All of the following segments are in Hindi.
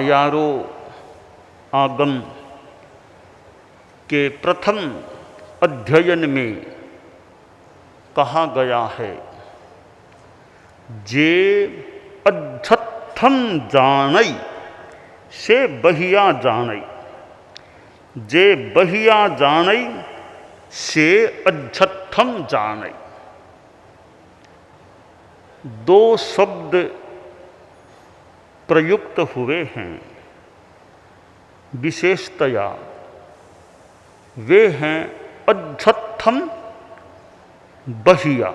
आयारो आगम के प्रथम अध्ययन में कहा गया है, जे अध्यत्थम जानई से बहिया जानई, जे बहिया जानई से अध्यत्थम जानई। दो शब्द प्रयुक्त हुए हैं विशेषतया, वे हैं अध्यत्थम बहिया।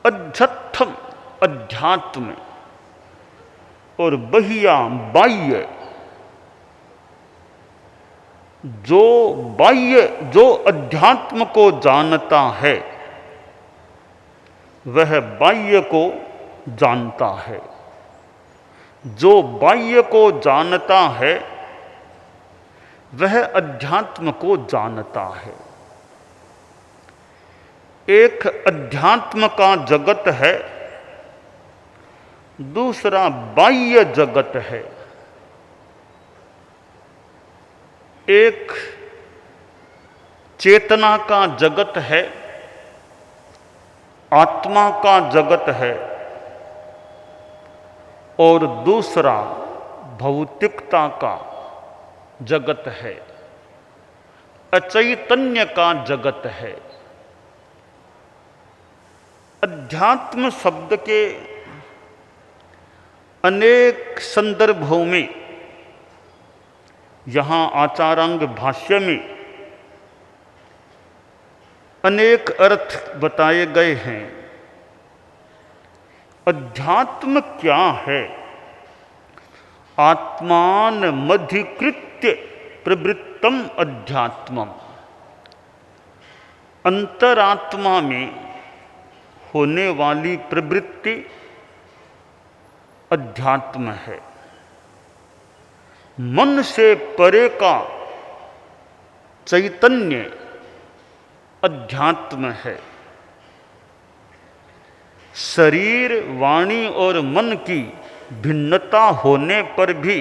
अध्यत्थम अध्यात्म और बहिया बाह्य। जो बाह्य, जो अध्यात्म को जानता है वह बाह्य को जानता है, जो बाह्य को जानता है वह अध्यात्म को जानता है। एक अध्यात्म का जगत है, दूसरा बाह्य जगत है। एक चेतना का जगत है, आत्मा का जगत है, और दूसरा भौतिकता का जगत है, अचैतन्य का जगत है। अध्यात्म शब्द के अनेक संदर्भों में यहाँ आचारांग भाष्य में अनेक अर्थ बताए गए हैं। अध्यात्म क्या है? आत्मान मधिकृत्य प्रवृत्तम अध्यात्मम। अंतरात्मा में होने वाली प्रवृत्ति अध्यात्म है। मन से परे का चैतन्य अध्यात्म है। शरीर, वाणी और मन की भिन्नता होने पर भी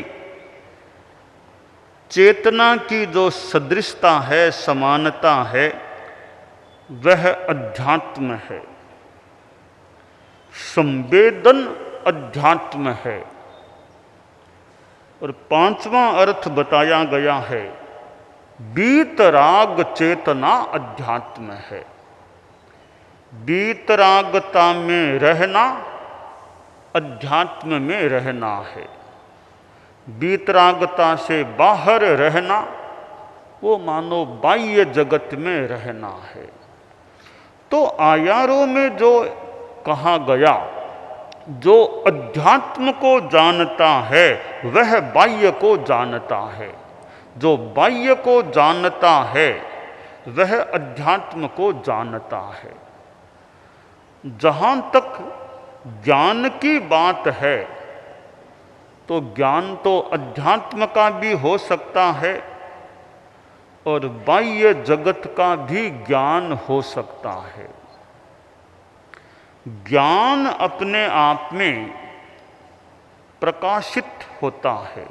चेतना की जो सदृशता है, समानता है, वह अध्यात्म है। संवेदन अध्यात्म है। और पांचवा अर्थ बताया गया है, वीतराग चेतना अध्यात्म है। वीतरागता में रहना अध्यात्म में रहना है। वीतरागता से बाहर रहना वो मानो बाह्य जगत में रहना है। तो आयारों में जो कहा गया, जो अध्यात्म को जानता है वह बाह्य को जानता है, जो बाह्य को जानता है वह अध्यात्म को जानता है। जहाँ तक ज्ञान की बात है तो ज्ञान तो अध्यात्म का भी हो सकता है और बाह्य जगत का भी ज्ञान हो सकता है। ज्ञान अपने आप में प्रकाशित होता है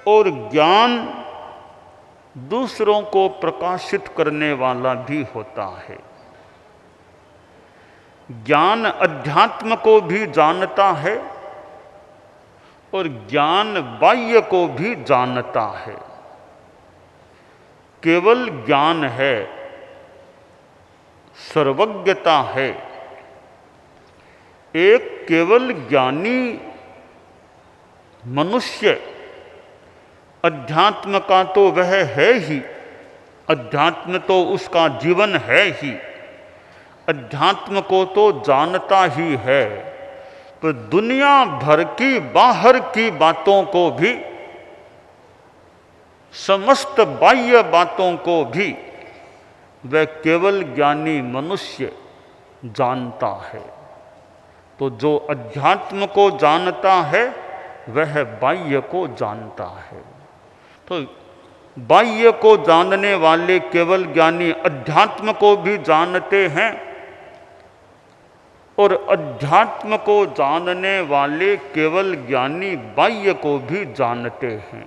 और ज्ञान दूसरों को प्रकाशित करने वाला भी होता है। ज्ञान अध्यात्म को भी जानता है और ज्ञान बाह्य को भी जानता है। केवल ज्ञान है, सर्वज्ञता है। एक केवल ज्ञानी मनुष्य अध्यात्म का तो वह है ही, अध्यात्म तो उसका जीवन है ही, अध्यात्म को तो जानता ही है। तो दुनिया भर की बाहर की बातों को भी, समस्त बाह्य बातों को भी वह केवल ज्ञानी मनुष्य जानता है। तो जो अध्यात्म को जानता है वह बाह्य को जानता है। तो बाह्य को जानने वाले केवल ज्ञानी अध्यात्म को भी जानते हैं और अध्यात्म को जानने वाले केवल ज्ञानी बाह्य को भी जानते हैं।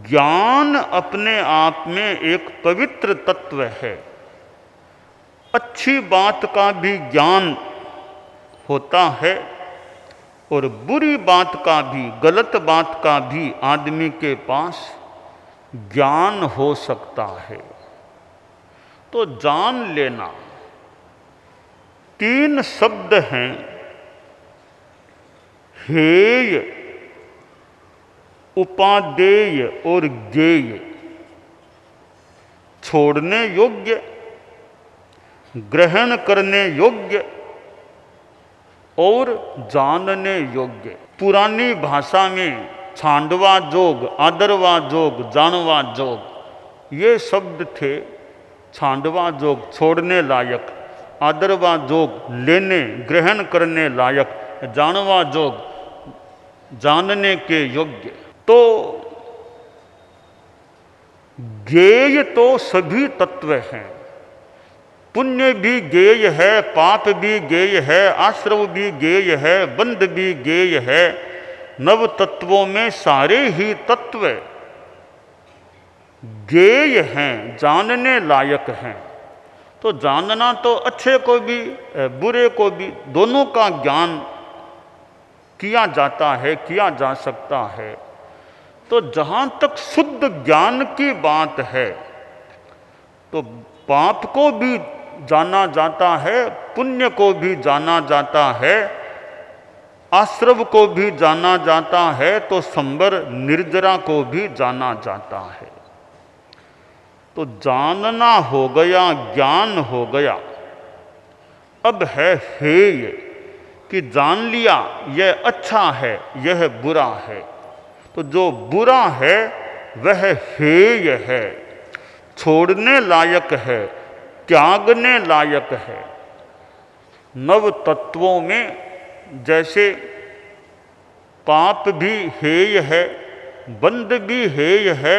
ज्ञान अपने आप में एक पवित्र तत्व है। अच्छी बात का भी ज्ञान होता है और बुरी बात का भी, गलत बात का भी आदमी के पास ज्ञान हो सकता है। तो जान लेना, 3 शब्द हैं, हेय, उपादेय और ज्ञेय। छोड़ने योग्य, ग्रहण करने योग्य और जानने योग्य। पुरानी भाषा में छांडवा जोग, आदरवा जोग, जानवा जोग, ये शब्द थे। छांडवा जोग छोड़ने लायक, आदरवा जोग लेने ग्रहण करने लायक, जानवा जोग जानने के योग्य। तो ज्ञेय तो सभी तत्व हैं। पुण्य भी ज्ञेय है, पाप भी ज्ञेय है, आश्रव भी ज्ञेय है, बंध भी ज्ञेय है। नव तत्वों में सारे ही तत्व ज्ञेय हैं, जानने लायक हैं। तो जानना तो अच्छे को भी बुरे को भी, दोनों का ज्ञान किया जाता है, किया जा सकता है। तो जहाँ तक शुद्ध ज्ञान की बात है, तो पाप को भी जाना जाता है, पुण्य को भी जाना जाता है, आश्रव को भी जाना जाता है, तो संबर निर्जरा को भी जाना जाता है। तो जानना हो गया, ज्ञान हो गया। अब है हेय कि जान लिया यह अच्छा है, यह बुरा है। तो जो बुरा है वह हेय है, छोड़ने लायक है, त्यागने लायक है। नव तत्वों में जैसे पाप भी हेय है, बंध भी हेय है,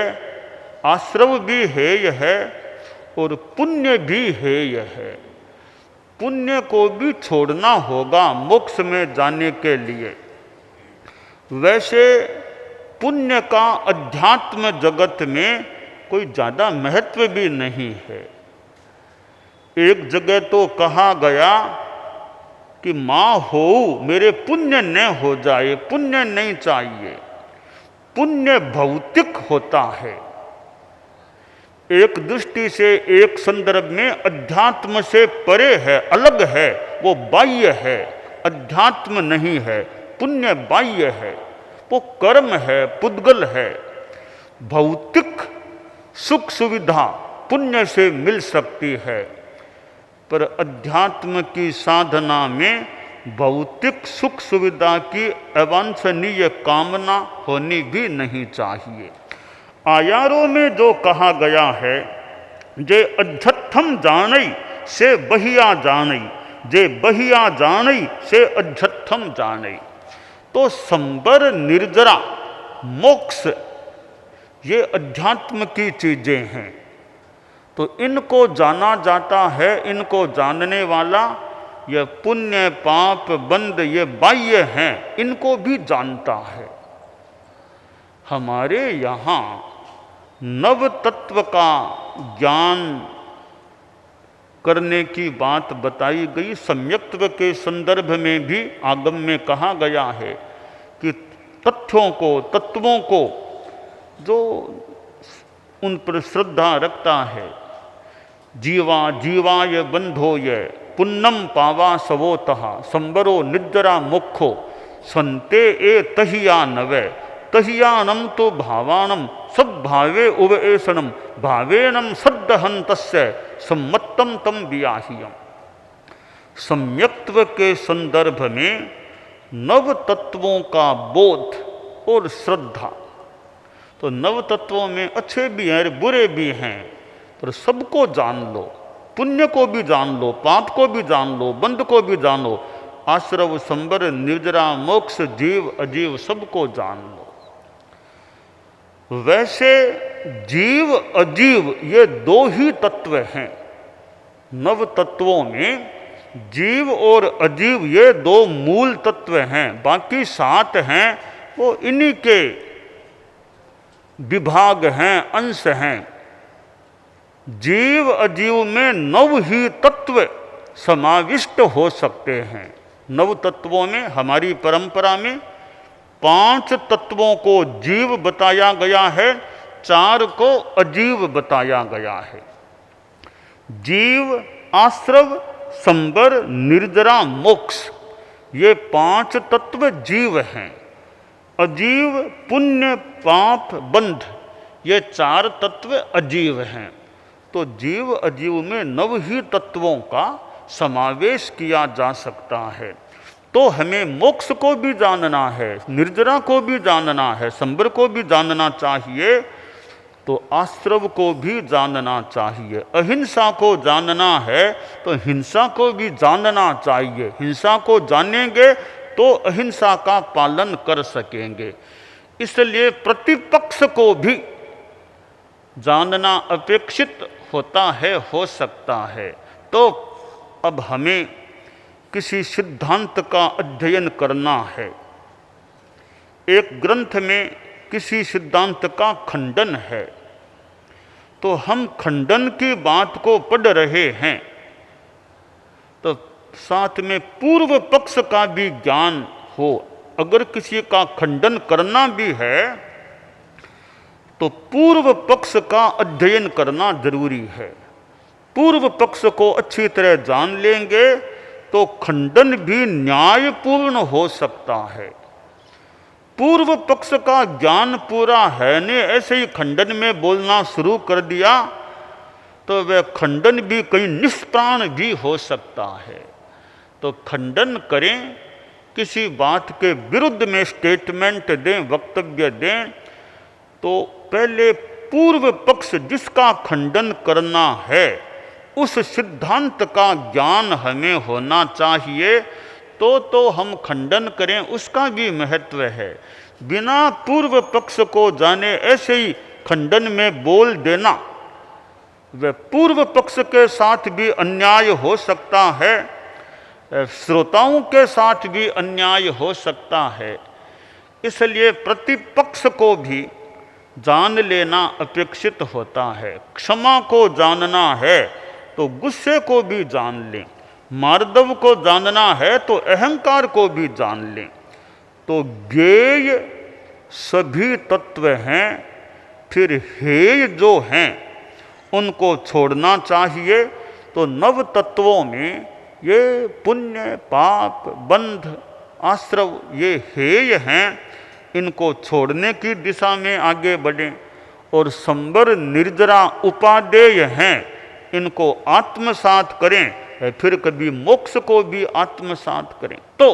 आश्रव भी हेय है और पुण्य भी हेय है। पुण्य को भी छोड़ना होगा मोक्ष में जाने के लिए। वैसे पुण्य का अध्यात्म जगत में कोई ज़्यादा महत्व भी नहीं है। एक जगह तो कहा गया कि माँ हो मेरे पुण्य न हो जाए, पुण्य नहीं चाहिए। पुण्य भौतिक होता है। एक दृष्टि से, एक संदर्भ में अध्यात्म से परे है, अलग है, वो बाह्य है, अध्यात्म नहीं है। पुण्य बाह्य है, वो कर्म है, पुद्गल है। भौतिक सुख सुविधा पुण्य से मिल सकती है, पर अध्यात्म की साधना में भौतिक सुख सुविधा की अवांछनीय कामना होनी भी नहीं चाहिए। आयारों में जो कहा गया है, जे अध्यत्थम जानई से बहिया जानई, जे बहिया जानई से अध्यत्थम जानई। तो संबर निर्जरा मोक्ष ये अध्यात्म की चीजें हैं। तो इनको जाना जाता है, इनको जानने वाला यह पुण्य पाप बंध ये बाह्य हैं, इनको भी जानता है। हमारे यहाँ नव तत्व का ज्ञान करने की बात बताई गई। सम्यक्त्व के संदर्भ में भी आगम में कहा गया है कि तथ्यों को, तत्वों को जो उन पर श्रद्धा रखता है, जीवा जीवाय बंधोय पुन्नम पावा सवोतः संबरो निद्रा मुखो संते ए तहिया नवे तहियानम तो भावानम सद्भावे उवेशनम भावेनम सद्दहंतस्य सम्मत्तम तम वियाहियम। सम्यक्त्व के संदर्भ में नव तत्वों का बोध और श्रद्धा। तो नव तत्वों में अच्छे भी हैं, बुरे भी हैं, पर सबको जान लो। पुण्य को भी जान लो, पाप को भी जान लो, बंध को भी जानो, आश्रव संबर निर्जरा मोक्ष जीव अजीव सबको जान लो। वैसे जीव अजीव ये 2 ही तत्व हैं। नव तत्वों में जीव और अजीव ये दो मूल तत्व हैं, बाकी 7 हैं वो इन्हीं के विभाग हैं, अंश हैं। जीव अजीव में 9 ही तत्व समाविष्ट हो सकते हैं। 9 तत्वों में हमारी परंपरा में 5 तत्वों को जीव बताया गया है, 4 को अजीव बताया गया है। जीव, आश्रव, संबर, निर्जरा, मोक्ष, ये 5 तत्व जीव हैं। अजीव, पुण्य, पाप, बंध, ये 4 तत्व अजीव हैं। तो जीव अजीव में 9 ही तत्वों का समावेश किया जा सकता है। तो हमें मोक्ष को भी जानना है, निर्जरा को भी जानना है, संबर को भी जानना चाहिए, तो आश्रव को भी जानना चाहिए। अहिंसा को जानना है तो हिंसा को भी जानना चाहिए। हिंसा को जानेंगे तो अहिंसा का पालन कर सकेंगे। इसलिए प्रतिपक्ष को भी जानना अपेक्षित होता है, हो सकता है। तो अब हमें किसी सिद्धांत का अध्ययन करना है। एक ग्रंथ में किसी सिद्धांत का खंडन है, तो हम खंडन की बात को पढ़ रहे हैं, तो साथ में पूर्व पक्ष का भी ज्ञान हो। अगर किसी का खंडन करना भी है तो पूर्व पक्ष का अध्ययन करना जरूरी है। पूर्व पक्ष को अच्छी तरह जान लेंगे तो खंडन भी न्यायपूर्ण हो सकता है। पूर्व पक्ष का ज्ञान पूरा है ने ऐसे ही खंडन में बोलना शुरू कर दिया तो वह खंडन भी कहीं निष्प्राण भी हो सकता है। तो खंडन करें, किसी बात के विरुद्ध में स्टेटमेंट दें, वक्तव्य दें, तो पहले पूर्व पक्ष जिसका खंडन करना है उस सिद्धांत का ज्ञान हमें होना चाहिए, तो हम खंडन करें, उसका भी महत्व है। बिना पूर्व पक्ष को जाने ऐसे ही खंडन में बोल देना, वह पूर्व पक्ष के साथ भी अन्याय हो सकता है, श्रोताओं के साथ भी अन्याय हो सकता है। इसलिए प्रतिपक्ष को भी जान लेना अपेक्षित होता है। क्षमा को जानना है तो गुस्से को भी जान लें, मार्दव को जानना है तो अहंकार को भी जान लें। तो ज्ञेय सभी तत्व हैं, फिर हेय जो हैं उनको छोड़ना चाहिए। तो 9 तत्वों में ये पुण्य, पाप, बंध, आश्रव ये हेय हैं, इनको छोड़ने की दिशा में आगे बढ़ें। और संबर, निर्जरा उपादेय हैं, इनको आत्मसात करें, फिर कभी मोक्ष को भी आत्मसात करें। तो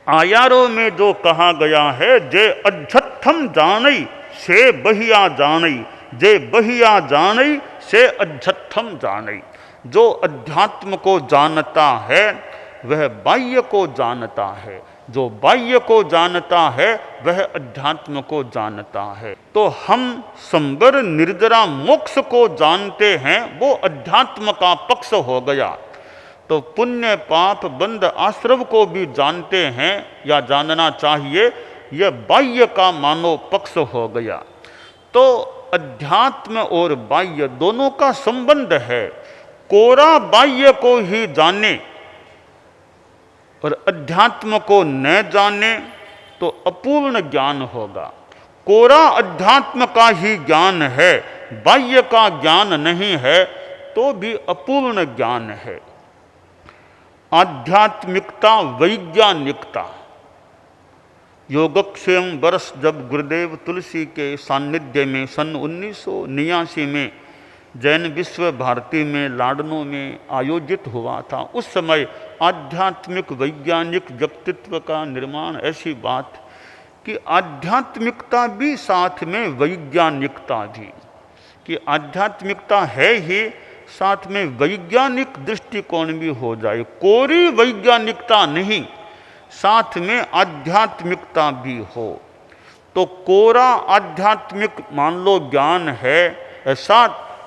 आयारों में जो कहा गया है, जे अध्यत्थम जानई से बहिया जानई, जे बहिया जानई से अध्यत्थम जानई। जो अध्यात्म को जानता है वह बाह्य को जानता है, जो बाह्य को जानता है वह अध्यात्म को जानता है। तो हम संबर, निर्जरा, मोक्ष को जानते हैं, वो अध्यात्म का पक्ष हो गया। तो पुण्य, पाप, बंध, आश्रव को भी जानते हैं या जानना चाहिए, यह बाह्य का मानव पक्ष हो गया। तो अध्यात्म और बाह्य दोनों का संबंध है। कोरा बाह्य को ही जाने और अध्यात्म को न जाने तो अपूर्ण ज्ञान होगा। कोरा अध्यात्म का ही ज्ञान है, बाह्य का ज्ञान नहीं है, तो भी अपूर्ण ज्ञान है। आध्यात्मिकता, वैज्ञानिकता। योगक्षेम वर्ष जब गुरुदेव तुलसी के सान्निध्य में सन 1989 में जैन विश्व भारती में लाडनों में आयोजित हुआ था, उस समय आध्यात्मिक वैज्ञानिक व्यक्तित्व का निर्माण, ऐसी बात कि आध्यात्मिकता भी साथ में वैज्ञानिकता भी, कि आध्यात्मिकता है ही, साथ में वैज्ञानिक दृष्टिकोण भी हो जाए। कोरी वैज्ञानिकता नहीं, साथ में आध्यात्मिकता भी हो। तो कोरा आध्यात्मिक मान लो ज्ञान है, ऐसा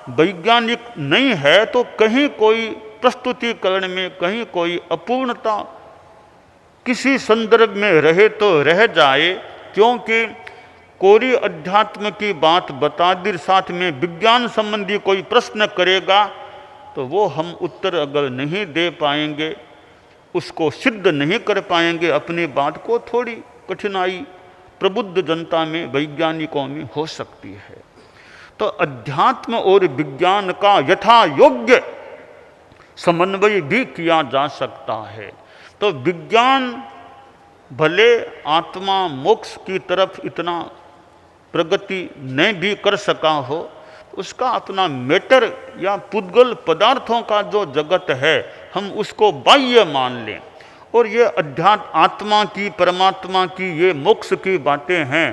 वैज्ञानिक नहीं है, तो कहीं कोई प्रस्तुतिकरण में कहीं कोई अपूर्णता किसी संदर्भ में रहे तो रह जाए, क्योंकि कोरी अध्यात्म की बात बता दी, साथ में विज्ञान संबंधी कोई प्रश्न करेगा तो वो हम उत्तर अगर नहीं दे पाएंगे, उसको सिद्ध नहीं कर पाएंगे अपनी बात को, थोड़ी कठिनाई प्रबुद्ध जनता में, वैज्ञानिकों में हो सकती है। तो अध्यात्म और विज्ञान का यथा योग्य समन्वय भी किया जा सकता है। तो विज्ञान भले आत्मा मोक्ष की तरफ इतना प्रगति नहीं भी कर सका हो, उसका अपना मैटर या पुद्गल पदार्थों का जो जगत है हम उसको बाह्य मान लें, और ये अध्यात्म आत्मा की, परमात्मा की, ये मोक्ष की बातें हैं,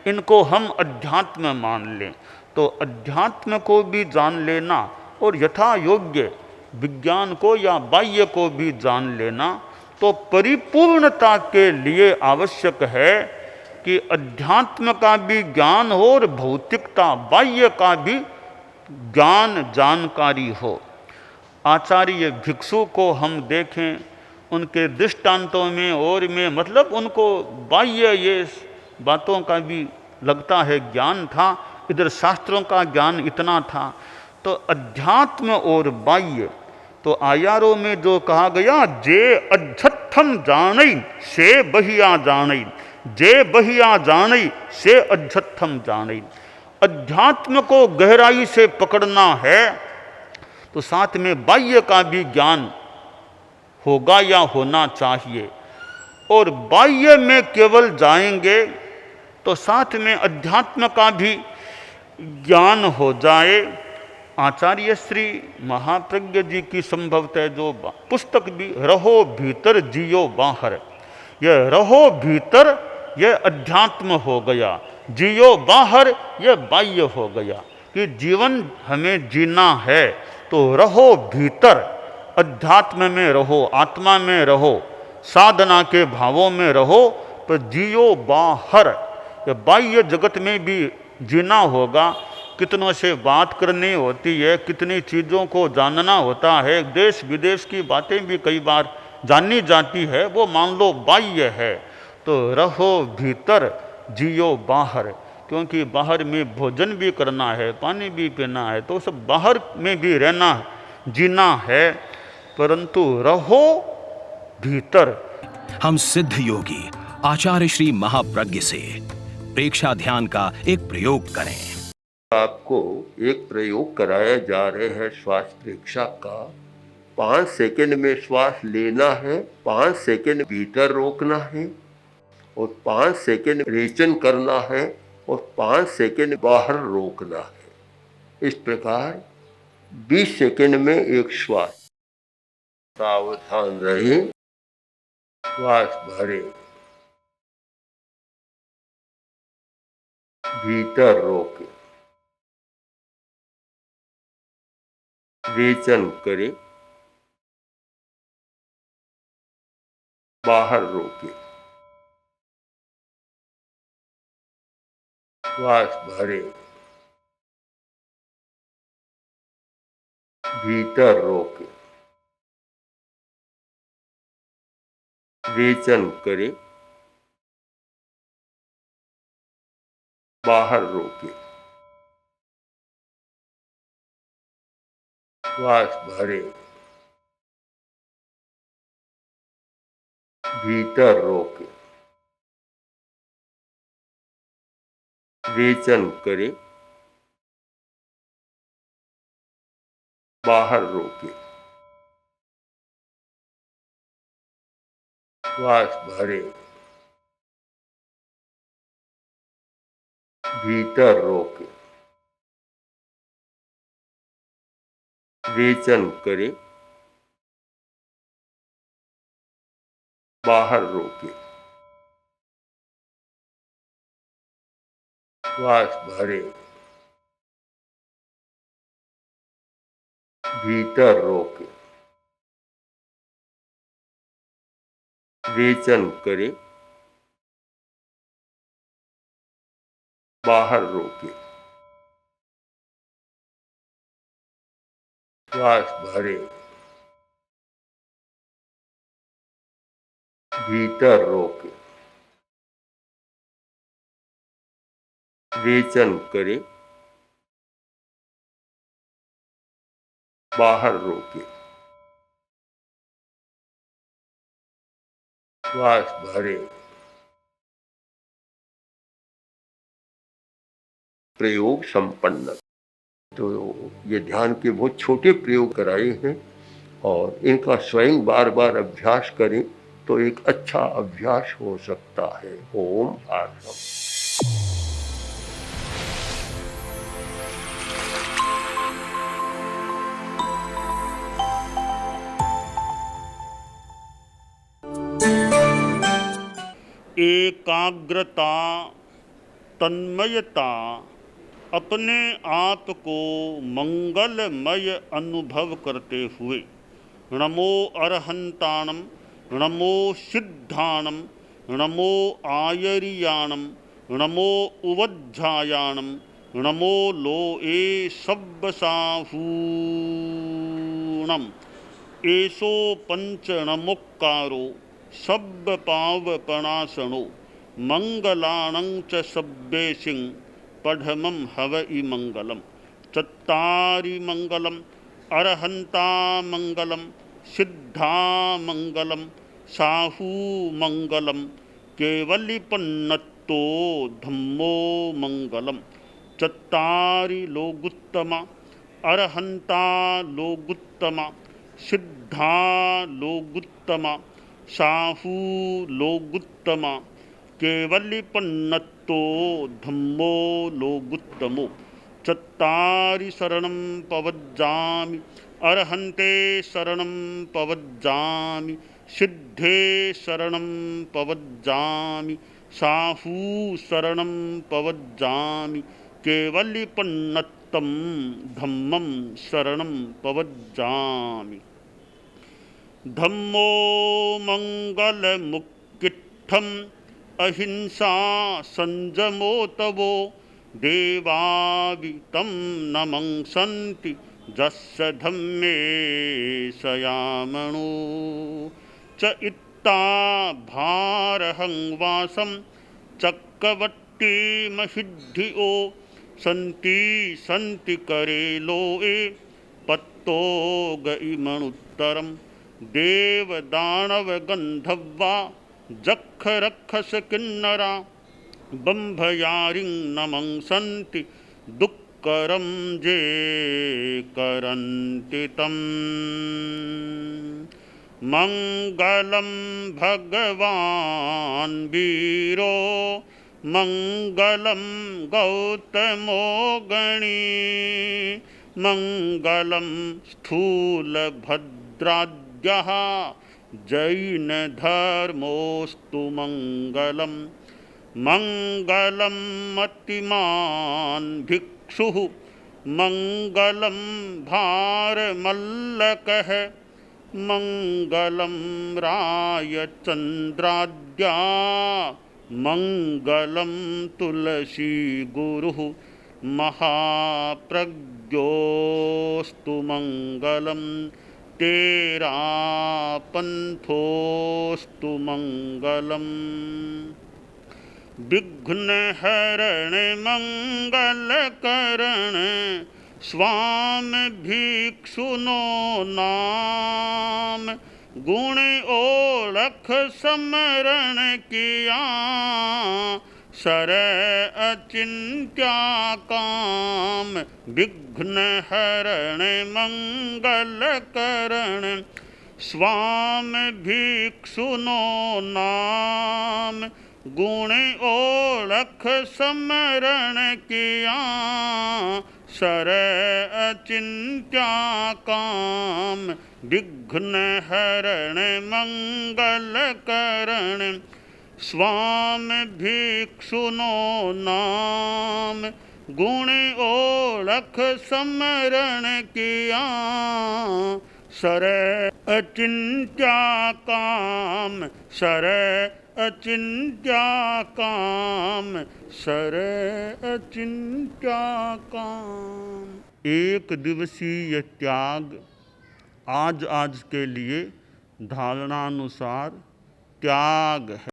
इनको हम अध्यात्म मान लें। तो अध्यात्म को भी जान लेना और यथा योग्य विज्ञान को या बाह्य को भी जान लेना, तो परिपूर्णता के लिए आवश्यक है कि अध्यात्म का भी ज्ञान हो और भौतिकता बाह्य का भी ज्ञान जानकारी हो। आचार्य भिक्षु को हम देखें, उनके दृष्टांतों में और में मतलब उनको बाह्य ये बातों का भी लगता है ज्ञान था, इधर शास्त्रों का ज्ञान इतना था। तो अध्यात्म और बाह्य, तो आयारों में जो कहा गया, जे अध्यत्थम जानई से बहिया जानई, जे बहिया जानई से अध्यत्थम जानई। अध्यात्म को गहराई से पकड़ना है तो साथ में बाह्य का भी ज्ञान होगा या होना चाहिए, और बाह्य में केवल जाएंगे तो साथ में अध्यात्म का भी ज्ञान हो जाए। आचार्य श्री महाप्रज्ञ जी की संभवतः जो पुस्तक भी, रहो भीतर जियो बाहर, यह रहो भीतर यह अध्यात्म हो गया, जियो बाहर यह बाह्य हो गया। कि जीवन हमें जीना है तो रहो भीतर, अध्यात्म में रहो, आत्मा में रहो, साधना के भावों में रहो, पर जियो बाहर, यह बाह्य जगत में भी जीना होगा। कितनों से बात करनी होती है, कितनी चीज़ों को जानना होता है, देश विदेश की बातें भी कई बार जानी जाती है, वो मान लो बाह्य है। तो रहो भीतर जियो बाहर, क्योंकि बाहर में भोजन भी करना है, पानी भी पीना है, तो सब बाहर में भी रहना जीना है, परंतु रहो भीतर। हम सिद्ध योगी आचार्य श्री महाप्रज्ञ से प्रेक्षा ध्यान का एक प्रयोग करें। आपको एक प्रयोग कराया जा रहे हैं श्वास प्रेक्षा का। 5 सेकंड में श्वास लेना है, 5 सेकंड भीतर रोकना है और 5 सेकंड रेचन करना है और 5 सेकंड बाहर रोकना है। इस प्रकार 20 सेकंड में एक श्वास। सावधान रहे, श्वास भरे, भीतर रोके, रेचन करे, बाहर रोके, श्वास भरे, भीतर रोके, रेचन करे, बाहर रोके, श्वास भरे, भीतर रोके, रेचन करे, बाहर रोके, श्वास भरे, भीतर रोके, रेचन करे, बाहर रोके, श्वास भरे, भीतर रोके, रेचन करे, बाहर रोके, श्वास भरे, भीतर रोके, रेचन करे, बाहर रोके, श्वास भरे, प्रयोग संपन्न। तो ये ध्यान के बहुत छोटे प्रयोग कराए हैं और इनका स्वयं बार बार अभ्यास करें तो एक अच्छा अभ्यास हो सकता है। ओम आत्मा। एकाग्रता, तन्मयता, अपने आप को मंगलमय अनुभव करते हुए नमो अरहंताणम, नमो सिद्धाणम, नमो आयरियाणम, नमो उवज्झायाणम, नमो लोए सब्बसाहूणम, एसो पंचणमुक्कारो सब्ब पावपणासनो, मंगलाणं च सब्बेसिं पढ़मं हवइ मंगलम। चत्तारि मंगलम, अरहंता मंगलम, सिद्धा मंगलम, साहू मंगलम, केवलिपन्नत्तो धम्मो मंगलम। चत्तारि लोगुत्तमा, अरहंता लोगुत्तमा, सिद्धा लोगुत्तमा, साहू लोगुत्तमा, केवलिपन्नत्तो धम्मो लोगुत्तमो। चत्तारि शरणं पवज्जामि, अरहन्ते शरणं पवज्जामि, सिद्धे शरणं पवज्जामि, साहू शरणं पवज्जामि, केवलिपन्नत्तं धम्मं शरणं पवज्जामि। धम्मो मंगलमुक्किट्ठम्, अहिंसा संजमो तवो, देवावितं नमंसन्ति जस्य धम्मे सयामणो। च इत्ता भारहं वासं चक्रवट्टीमहिद्धियो, सन्ति सन्ति करे लोए पत्तो गइमणुत्तरम्। देवदानव गंधर्वा जक्ष रक्षस किन्नरा, बंभयारिं नमंसन्ति दुक्करं जे करन्ति तम्। मंगलं भगवान् वीरो, मंगलं गौतमो गणी, मंगलं स्थूलभद्राद्यः जैनधर्मोऽस्तु मंगलम्। मंगलं मतिमान् भिक्षुः, मंगलं भारमल्लकः, मंगलं रायचन्द्राद्या, मंगलं तुलसी गुरुः, महाप्रज्ञोऽस्तु मंगलम्। तेरा पंथोऽस्तु मंगलम्। विघ्नहरण मंगलकरण, स्वामी भिक्षुनो नाम, गुण ओळख समरण किया, सर अचिंत्या काम। विघ्नहरण मंगलकरण, स्वामी भिक्षुनो नाम, गुण ओळख समरण किया, सर अचिंत्या काम। विघ्नहरण मंगलकरण, स्वामी भिक्षुनो नाम, गुण ओळख समरण किया, सर अचिंत्या काम, सर अचिंत्या काम, सर अचिंत्या काम। एक दिवसीय त्याग आज आज के लिए धारणानुसार त्याग है।